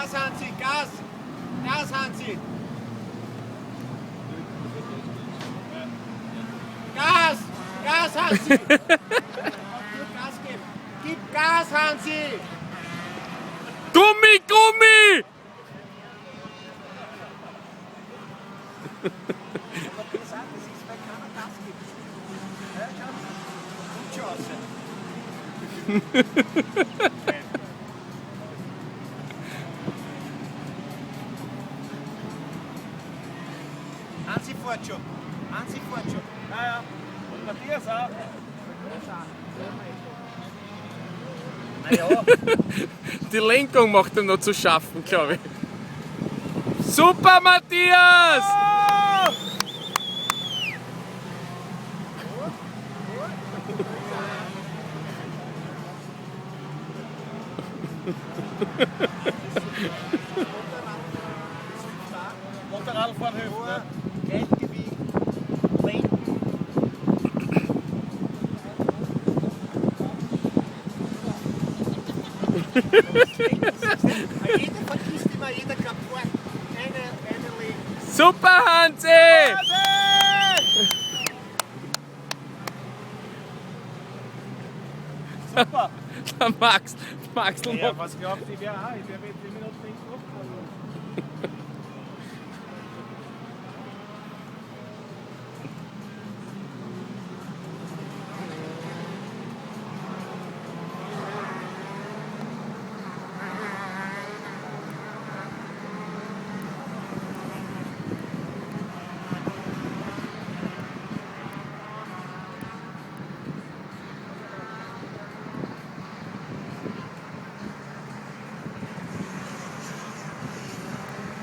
Gas, Hansi, Gas! Gas, Hansi! Gas! Gas, Hansi! Gas geben! Gib Gas, Hansi! Gummi, Gummi! Das ist, weil keiner Gas gibt. Ja, schau. Gut schon. Hansi fährt schon. Hansi fährt schon. Ja, ja. Und Matthias auch. Naja. Die Lenkung macht ihm noch zu schaffen, glaube ich. Super, Matthias! Motorradfahren hilft, ne? Gleichgewicht, lenken. Jeder vergisst immer, jeder glaubt, eine Leben. Super, Hansi! Super! Der Max, Maxl Ja, was glaubt ihr, wer auch? Ich werde mit 10 Minuten links hochfahren.